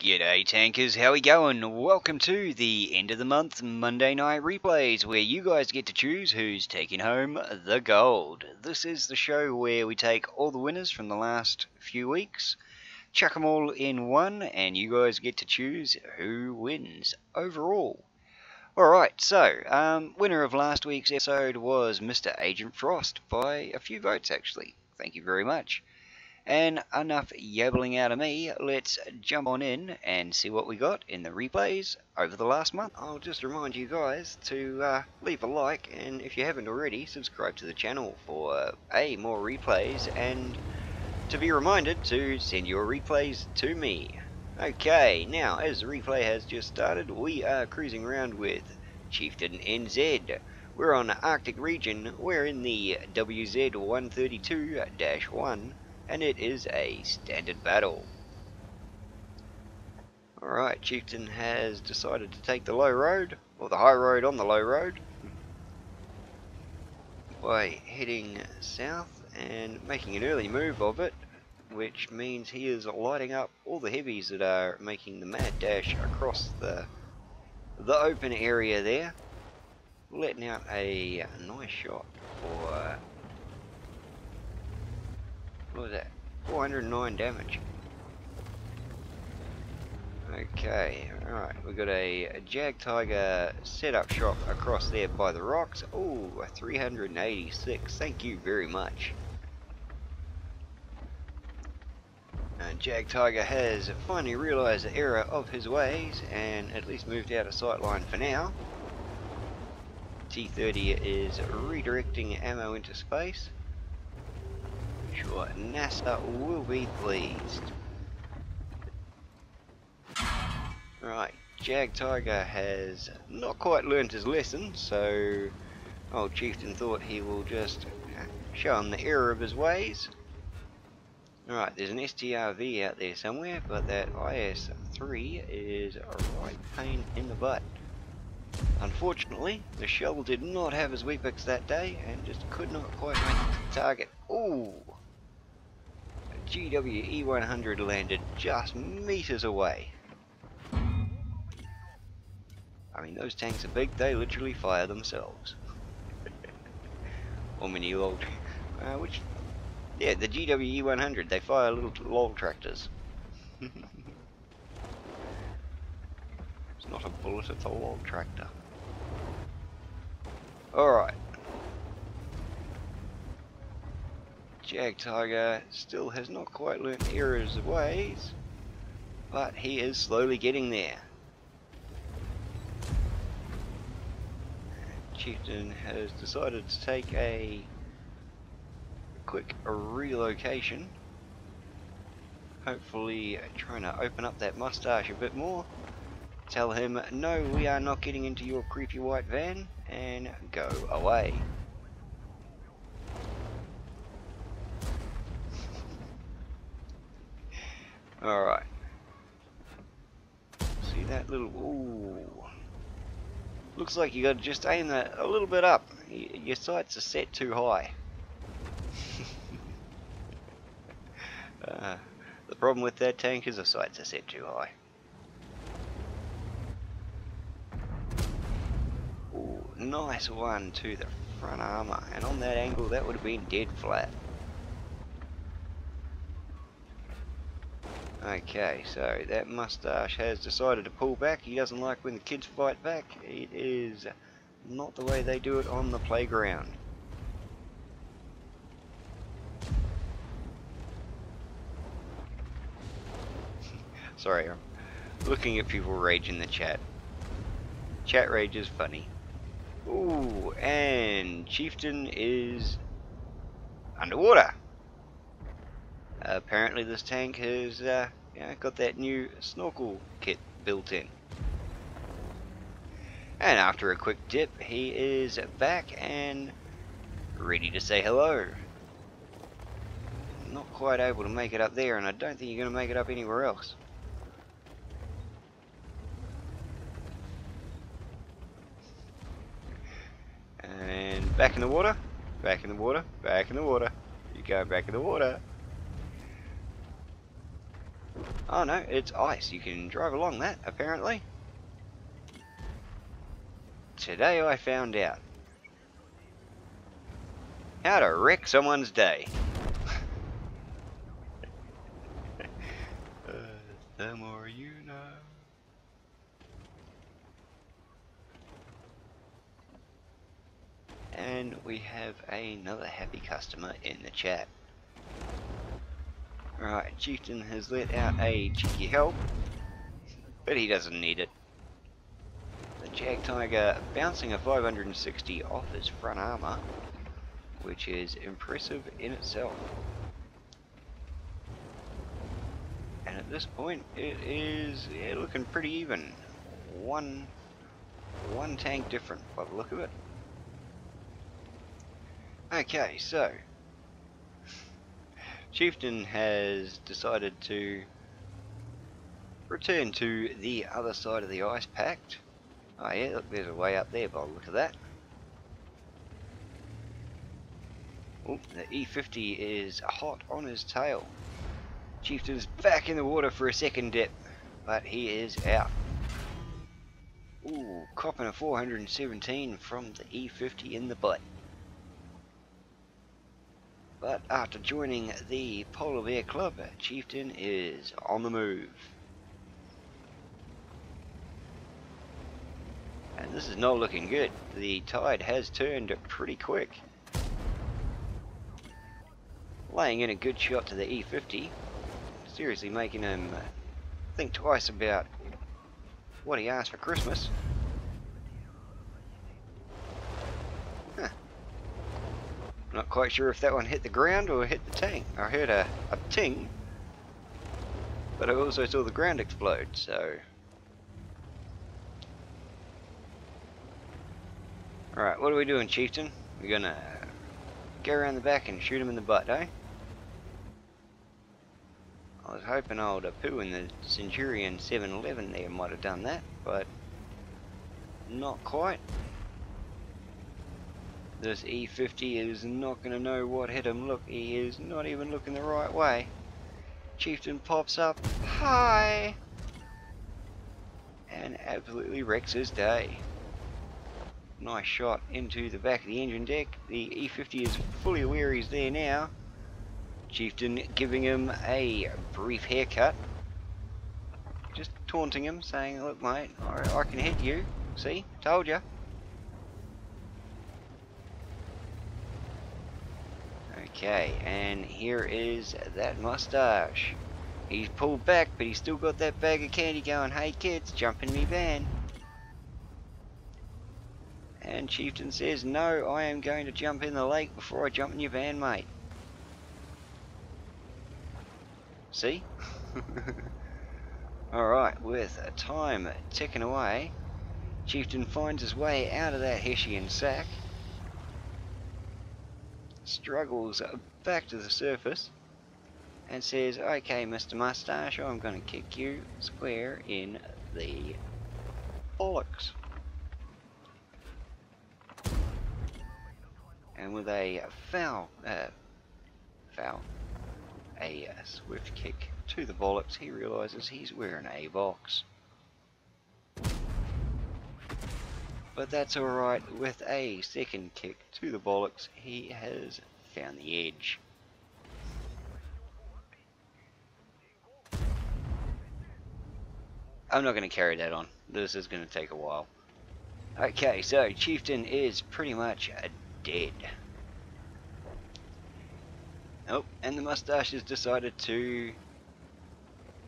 G'day tankers, how we going? Welcome to the end of the month Monday night replays where you guys get to choose who's taking home the gold. This is the show where we take all the winners from the last few weeks, chuck them all in one, and you guys get to choose who wins overall. Alright, so, winner of last week's episode was Mr. Agent Frost by a few votes actually. Thank you very much. And enough yabbling out of me, let's jump on in and see what we got in the replays over the last month. I'll just remind you guys to leave a like, and if you haven't already, subscribe to the channel for more replays, and to be reminded to send your replays to me. Okay, now as the replay has just started, we are cruising around with Chieftain NZ. We're on the Arctic region, we're in the WZ-132-1. and it is a standard battle. Alright, Chieftain has decided to take the low road, or the high road on the low road, by heading south and making an early move of it, which means he is lighting up all the heavies that are making the mad dash across the open area there, letting out a nice shot for... what was that? 409 damage. Okay, alright, we've got a Jag Tiger setup shot across there by the rocks. Oh, 386, thank you very much. Jag Tiger has finally realised the error of his ways and at least moved out of sightline for now. T-30 is redirecting ammo into space. Sure, NASA will be pleased. Right, Jag Tiger has not quite learnt his lesson, so old Chieftain thought he will just show him the error of his ways. Alright, there's an STRV out there somewhere, but that IS-3 is a right pain in the butt. Unfortunately, the shell did not have his weapons that day and just could not quite make it to the target. Ooh! GW E100 landed just meters away. I mean, those tanks are big, they literally fire themselves. Or mini lol, which, yeah, the GW E100, they fire little lol tractors. It's not a bullet, it's a lol tractor. Alright. Jag Tiger still has not quite learnt errors of ways, but he is slowly getting there. Chieftain has decided to take a quick relocation, hopefully trying to open up that mustache a bit more, tell him no, we are not getting into your creepy white van, and go away. Alright. See that little... ooh. Looks like you gotta just aim that a little bit up. Your sights are set too high. The problem with that tank is the sights are set too high. Ooh, nice one to the front armor. And on that angle, that would have been dead flat. Okay, so that mustache has decided to pull back. He doesn't like when the kids fight back. It is not the way they do it on the playground. Sorry, I'm looking at people rage in the chat. Chat rage is funny. Ooh, and Chieftain is underwater. Apparently this tank has got that new snorkel kit built in. And after a quick dip, he is back and ready to say hello. Not quite able to make it up there, and I don't think you're going to make it up anywhere else. And back in the water, back in the water, back in the water. You go back in the water. Oh no, it's ice. You can drive along that, apparently. Today I found out how to wreck someone's day. The more you know. And we have another happy customer in the chat. Right, Chieftain has let out a cheeky help, but he doesn't need it. The Jag Tiger bouncing a 560 off his front armor, which is impressive in itself. And at this point, it is looking pretty even. One tank different by the look of it. Okay, so Chieftain has decided to return to the other side of the ice pact. Oh yeah, look, there's a way up there by the look of that. Oh, the E50 is hot on his tail. Chieftain's back in the water for a second dip, but he is out. Ooh, copping a 417 from the E50 in the butt. But after joining the Polar Bear Club, Chieftain is on the move. And this is not looking good. The tide has turned pretty quick. Laying in a good shot to the E50. Seriously making him think twice about what he asked for Christmas. Huh. Not quite sure if that one hit the ground or hit the tank. I heard a ting, but I also saw the ground explode, so... Alright, what are we doing, Chieftain? We're gonna go around the back and shoot him in the butt, eh? I was hoping old Apu in the Centurion 711 there might have done that, but not quite. This E50 is not going to know what hit him. Look, he is not even looking the right way. Chieftain pops up, hi! And absolutely wrecks his day. Nice shot into the back of the engine deck. The E50 is fully aware he's there now. Chieftain giving him a brief haircut. Just taunting him, saying, look mate, I can hit you. See? Told ya. Okay, and here is that mustache. He's pulled back, but he's still got that bag of candy going, hey kids, jump in me van. And Chieftain says, no, I am going to jump in the lake before I jump in your van, mate. See? Alright, with time ticking away, Chieftain finds his way out of that Hessian sack, struggles back to the surface, and says, okay Mr. Mustache, I'm going to kick you square in the bollocks. And with a a swift kick to the bollocks, he realises he's wearing a box. But that's alright, with a second kick to the bollocks, he has found the edge. I'm not going to carry that on. This is going to take a while. Okay, so Chieftain is pretty much dead. Oh, and the mustache has decided to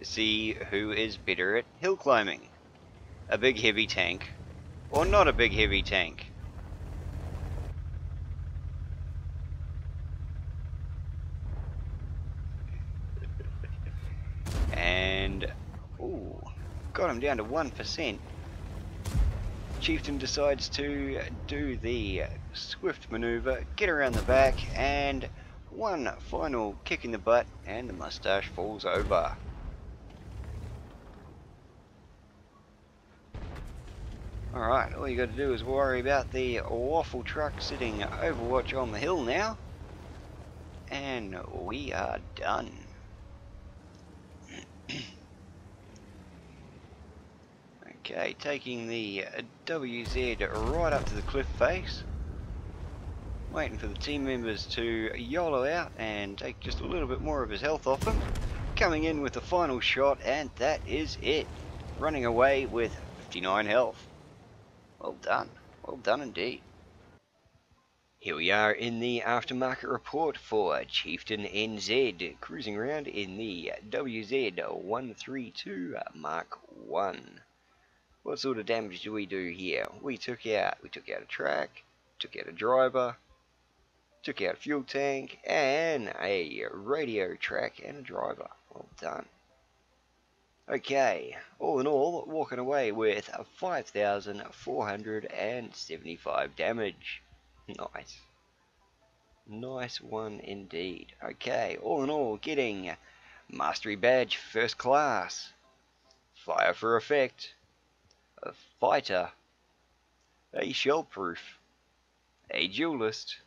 see who is better at hill climbing. A big heavy tank, or not a big heavy tank. And, ooh, got him down to 1%. Chieftain decides to do the swift maneuver, get around the back, and one final kick in the butt, and the mustache falls over. Alright, all you got to do is worry about the waffle truck sitting Overwatch on the hill now, and we are done. Okay, taking the WZ right up to the cliff face. Waiting for the team members to YOLO out and take just a little bit more of his health off him. Coming in with the final shot, and that is it. Running away with 59 health. Well done indeed. Here we are in the aftermarket report for Chieftain NZ, cruising around in the WZ-132 Mark 1. What sort of damage do we do here? We took out a track, took out a driver, took out a fuel tank, and a radio track and a driver. Well done. Okay, all in all, walking away with 5,475 damage. Nice. Nice one indeed. Okay, all in all, getting Mastery Badge First Class, Fire for Effect, a Fighter, a Shell Proof, a Duelist,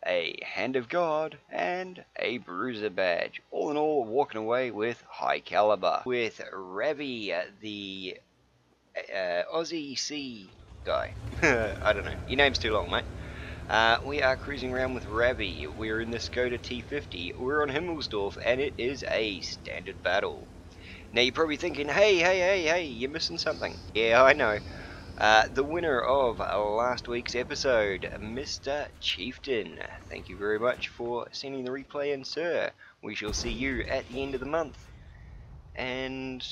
a Hand of God, and a Bruiser Badge. All in all, walking away with High Caliber. With Ravi, the Aussie Sea guy. I don't know, your name's too long, mate. We are cruising around with Ravi. We're in the Skoda T50. We're on Himmelsdorf, and it is a standard battle. Now you're probably thinking, hey, you're missing something. Yeah, I know. The winner of last week's episode, Mr. Chieftain. Thank you very much for sending the replay in, sir. We shall see you at the end of the month. And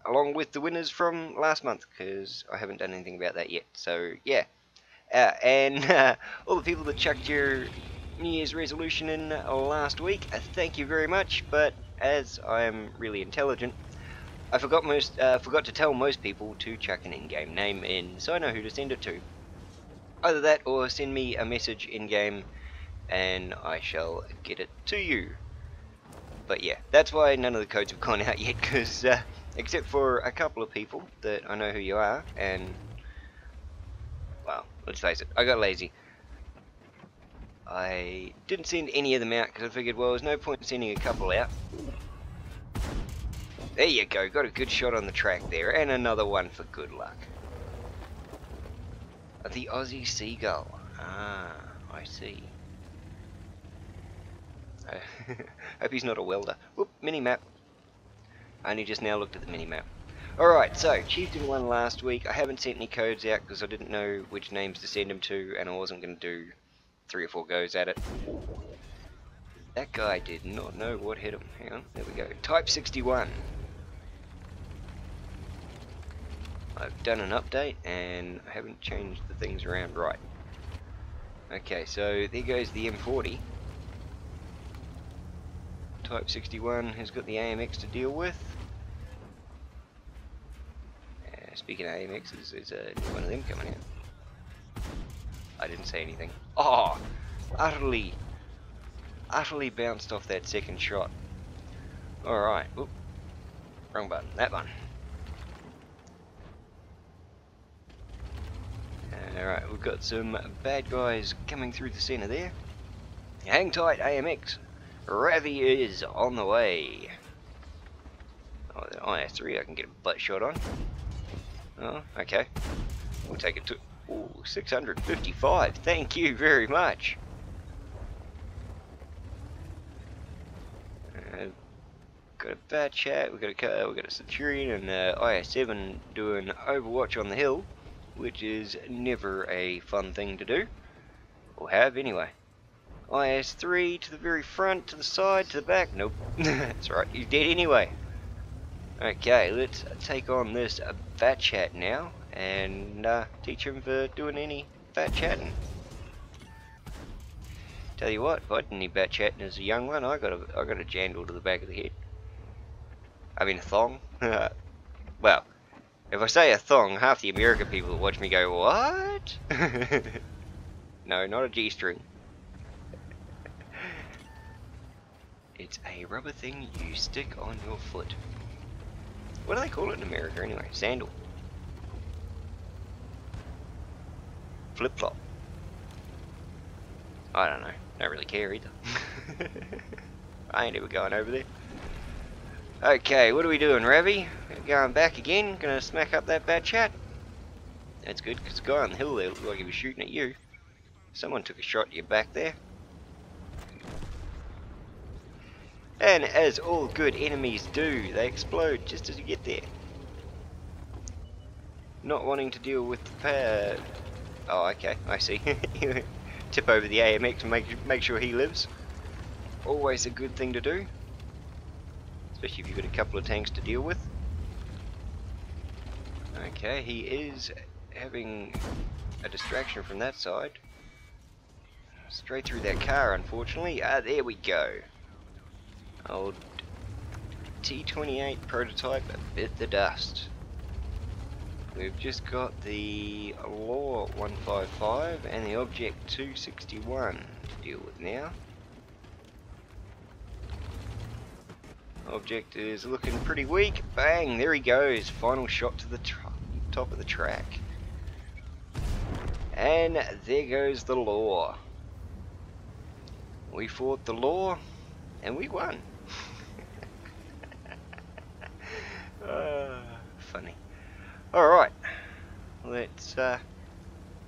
along with the winners from last month, because I haven't done anything about that yet. So, yeah. And all the people that chucked your New Year's resolution in last week, thank you very much, but as I am really intelligent, I forgot to tell most people to chuck an in-game name in, so I know who to send it to. Either that, or send me a message in-game, and I shall get it to you. But yeah, that's why none of the codes have gone out yet, because except for a couple of people that I know who you are, and well, let's face it, I got lazy. I didn't send any of them out because I figured, well, there's no point in sending a couple out. There you go, got a good shot on the track there, and another one for good luck. The Aussie Seagull. Ah, I see. Hope he's not a welder. Whoop, mini-map. I only just now looked at the mini-map. Alright, so, Chieftain won last week. I haven't sent any codes out because I didn't know which names to send them to, and I wasn't going to do 3 or 4 goes at it. That guy did not know what hit him. Hang on, there we go. Type 61. I've done an update, and I haven't changed the things around right. Okay, so there goes the M40. Type 61 has got the AMX to deal with. Speaking of AMXs, there's one of them coming out. I didn't say anything. Oh, utterly bounced off that second shot. Alright, whoop, wrong button, that one. Alright, we've got some bad guys coming through the centre there. Hang tight, AMX. Ravi is on the way. Oh, the IS3 I can get a butt shot on. Oh, okay. We'll take it to 655. Thank you very much. Got a bad chat. We got a Centurion and IS7 doing Overwatch on the hill, which is never a fun thing to do, or have anyway. IS3 to the very front, to the side, to the back. Nope, that's right. He's dead anyway. Okay, let's take on this fat chat now and teach him for doing any fat chatting. Tell you what, if I did any fat chatting as a young one, I got a jandal to the back of the head. I mean a thong. Well, if I say a thong, half the American people that watch me go, what? No, not a G-string. It's a rubber thing you stick on your foot. What do they call it in America anyway? Sandal. Flip-flop. I don't know. Don't really care either. I ain't ever going over there. Okay, what are we doing, Ravi? Going back again? Gonna smack up that bad chat? That's good, because the guy on the hill there looked like he was shooting at you. Someone took a shot at you back there. And as all good enemies do, they explode just as you get there. Not wanting to deal with the power. Oh, okay, I see. Tip over the AMX and make sure he lives. Always a good thing to do. Especially if you've got a couple of tanks to deal with. Okay, he is having a distraction from that side. Straight through that car, unfortunately. Ah, there we go. Old T28 prototype bit the dust. We've just got the Law 155 and the Object 261 to deal with now. Object is looking pretty weak. Bang! There he goes. Final shot to the top of the track. And there goes the Law. We fought the Law and we won. Funny. Alright. Let's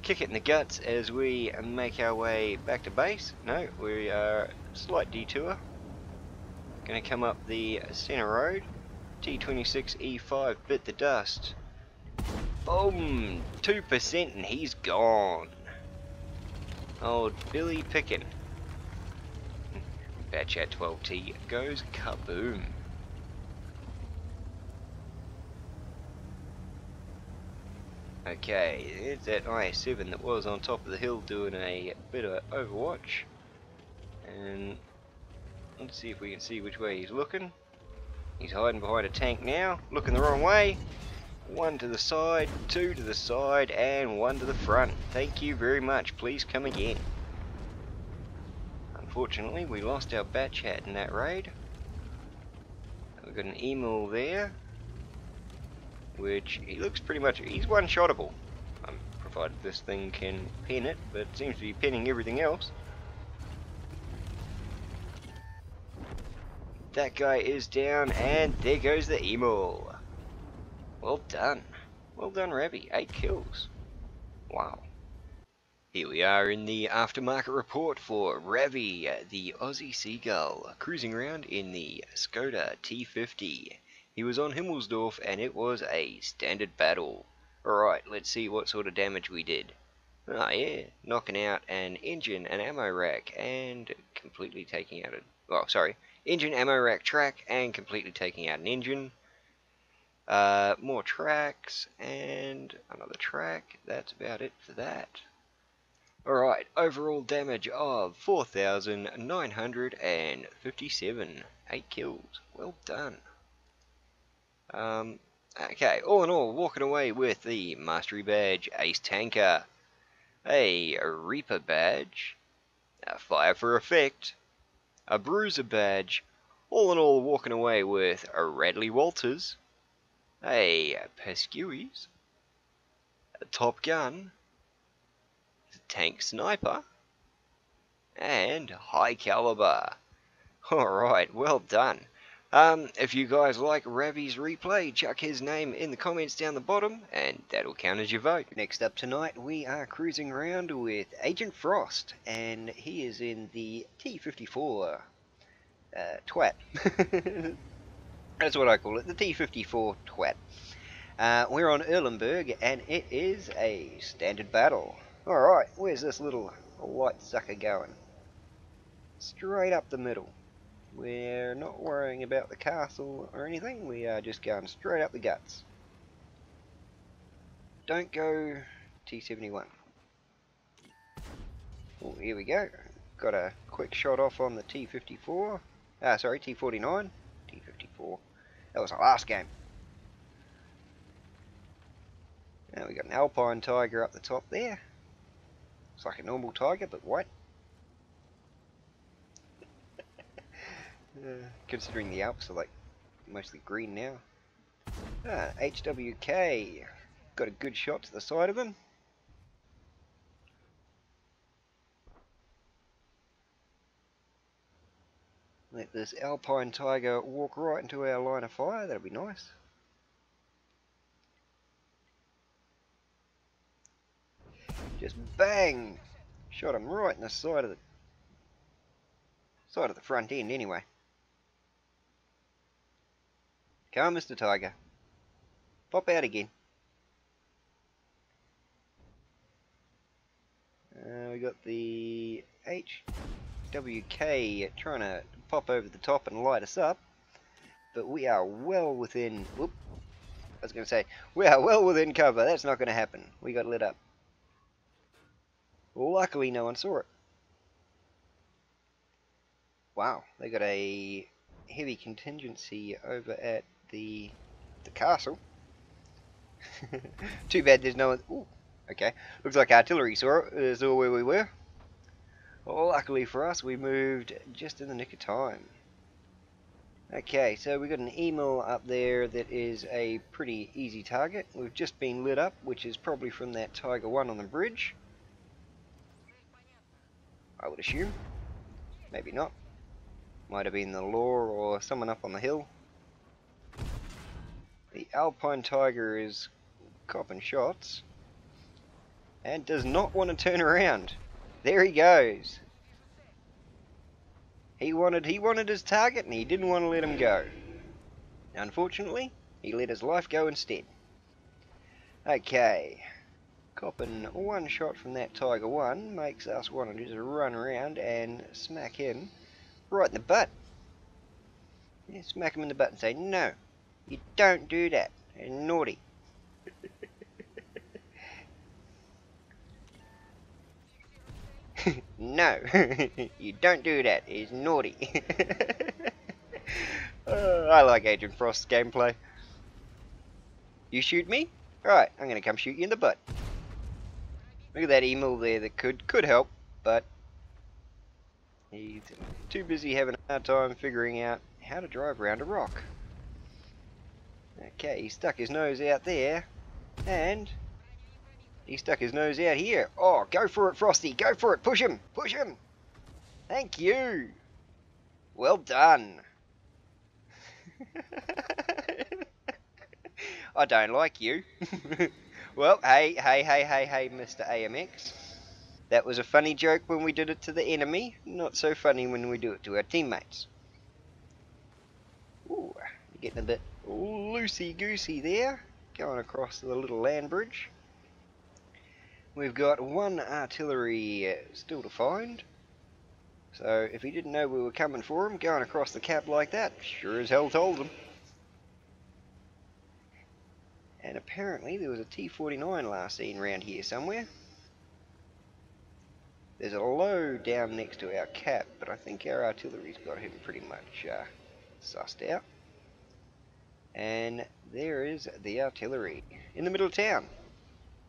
kick it in the guts as we make our way back to base. No, we are slight detour. Gonna come up the center road. T26E5 bit the dust. Boom! 2% and he's gone. Old Billy Pickin. Batchat 12T goes kaboom. Okay, there's that IS-7 that was on top of the hill doing a bit of overwatch. And let's see if we can see which way he's looking. He's hiding behind a tank now, looking the wrong way. One to the side, two to the side, and one to the front. Thank you very much, please come again. Unfortunately, we lost our Batchat in that raid. We've got an email there, which he looks pretty much, he's one-shottable. Provided this thing can pin it, but it seems to be pinning everything else. That guy is down, and there goes the emo. Well done. Well done, Ravi. 8 kills. Wow. Here we are in the aftermarket report for Ravi, the Aussie Seagull, cruising around in the Skoda T50. He was on Himmelsdorf, and it was a standard battle. Alright, let's see what sort of damage we did. Oh yeah, knocking out an engine, an ammo rack, and completely taking out a... Oh, sorry. Engine, ammo rack, track, and completely taking out an engine. More tracks, and another track. That's about it for that. Alright, overall damage of 4,957. 8 kills. Well done. Okay, all in all, walking away with the Mastery Badge, Ace Tanker, a Reaper Badge, a Fire for Effect, a Bruiser Badge, all in all walking away with a Radley Walters, a Pescues, a Top Gun, a Tank Sniper, and High Caliber. Alright, well done. If you guys like Ravi's replay, chuck his name in the comments down the bottom, and that'll count as your vote. Next up tonight, we are cruising around with Agent Frost, and he is in the T54 twat. That's what I call it, the T54 twat. We're on Erlenberg, and it is a standard battle. Alright, where's this little white sucker going? Straight up the middle. We're not worrying about the castle or anything, we are just going straight up the guts. Don't go T71. Oh, here we go. Got a quick shot off on the T54. Sorry, T49. T54. That was our last game. Now we got an Alpine Tiger up the top there. Looks like a normal tiger, but white. Considering the Alps are like mostly green now. HWK. Got a good shot to the side of him. Let's let this Alpine Tiger walk right into our line of fire. That'll be nice. Just bang! Shot him right in the side of the front end anyway. Come on, Mr. Tiger. Pop out again. We got the HWK trying to pop over the top and light us up, but we are well within. Whoop! I was going to say we are well within cover. That's not going to happen. We got lit up. Luckily, no one saw it. Wow, they got a heavy contingency over at the castle. Too bad there's no one. Ooh, okay. Looks like artillery saw where we were. Luckily for us, we moved just in the nick of time. Okay, so we got an email up there that is a pretty easy target. We've just been lit up, which is probably from that Tiger 1 on the bridge, I would assume. Maybe not. Might have been the Law or someone up on the hill. The Alpine Tiger is copping shots and does not want to turn around. There he goes. He wanted his target and he didn't want to let him go. Unfortunately, he let his life go instead. Okay. Copping one shot from that Tiger 1 makes us want to just run around and smack him right in the butt. Yeah, smack him in the butt and say, no, you don't do that. It's naughty. No, you don't do that. It's naughty. I like Agent Frost's gameplay. You shoot me? Alright, I'm gonna come shoot you in the butt. Look at that email there that could help, but he's too busy having a hard time figuring out how to drive around a rock. Okay, he stuck his nose out there, and he stuck his nose out here. Oh, go for it, Frosty, go for it, push him, push him. Thank you. Well done. I don't like you. Well, hey, Mr. AMX. That was a funny joke when we did it to the enemy, not so funny when we do it to our teammates. Ooh, getting a bit loosey-goosey there, going across the little land bridge. We've got one artillery still to find, so if he didn't know we were coming for him, going across the cap like that, sure as hell told him. And apparently there was a T-49 last seen around here somewhere. There's a low down next to our cap, but I think our artillery's got him pretty much sussed out. And there is the artillery in the middle of town.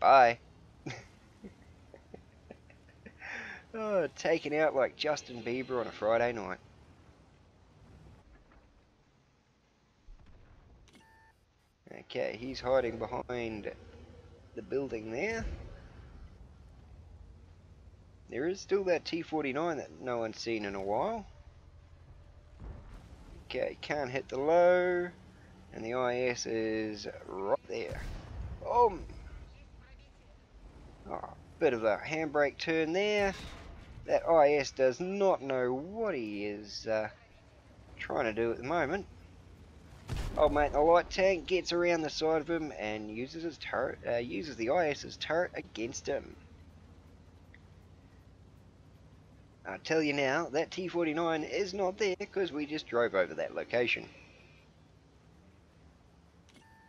Bye. Oh, taken out like Justin Bieber on a Friday night. Okay, he's hiding behind the building there. There is still that T-49 that no one's seen in a while. Okay, can't hit the low, and the IS is right there. Oh, bit of a handbrake turn there. That IS does not know what he is trying to do at the moment. Old mate, the light tank gets around the side of him and uses his turret, uses the IS's turret against him. I tell you now, that T-49 is not there because we just drove over that location.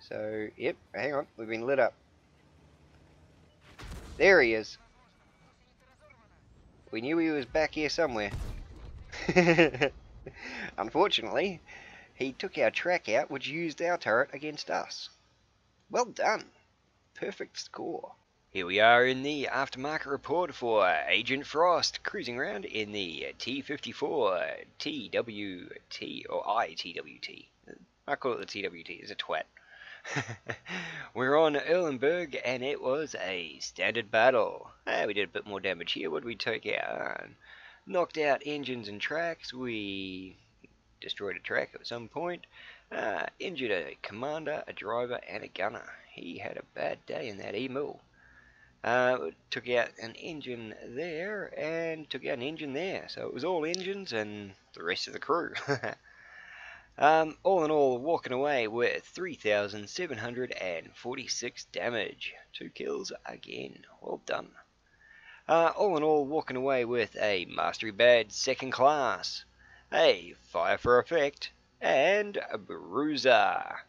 So, yep, hang on, we've been lit up. There he is. We knew he was back here somewhere. Unfortunately, he took our track out, which used our turret against us. Well done. Perfect score. Here we are in the aftermarket report for Agent Frost, cruising around in the T-54 TWT, or ITWT. I call it the TWT, it's a twat. We're on Erlenberg, and it was a standard battle. We did a bit more damage here. What did we take out? Knocked out engines and tracks. We destroyed a track at some point, injured a commander, a driver, and a gunner. He had a bad day in that emu. Took out an engine there and took out an engine there. So it was all engines and the rest of the crew. All in all, walking away with 3,746 damage. 2 kills again. Well done. All in all, walking away with a Mastery Badge 2nd Class, a Fire for Effect, and a Bruiser.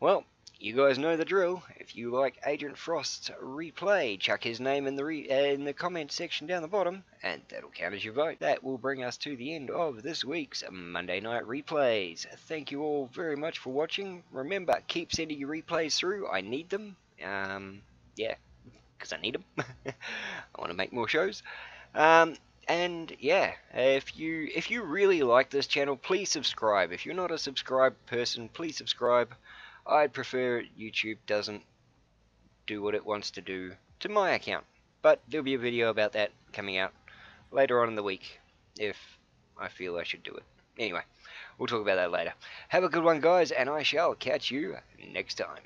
Well, you guys know the drill. If you like Agent Frost's replay, chuck his name in the comment section down the bottom, and that'll count as your vote. That will bring us to the end of this week's Monday Night Replays. Thank you all very much for watching. Remember, keep sending your replays through. I need them. Yeah, because I need them. I want to make more shows. And yeah, if you really like this channel, please subscribe. If you're not a subscribed person, please subscribe. I'd prefer YouTube doesn't do what it wants to do to my account. But there'll be a video about that coming out later on in the week, if I feel I should do it. Anyway, we'll talk about that later. Have a good one, guys, and I shall catch you next time.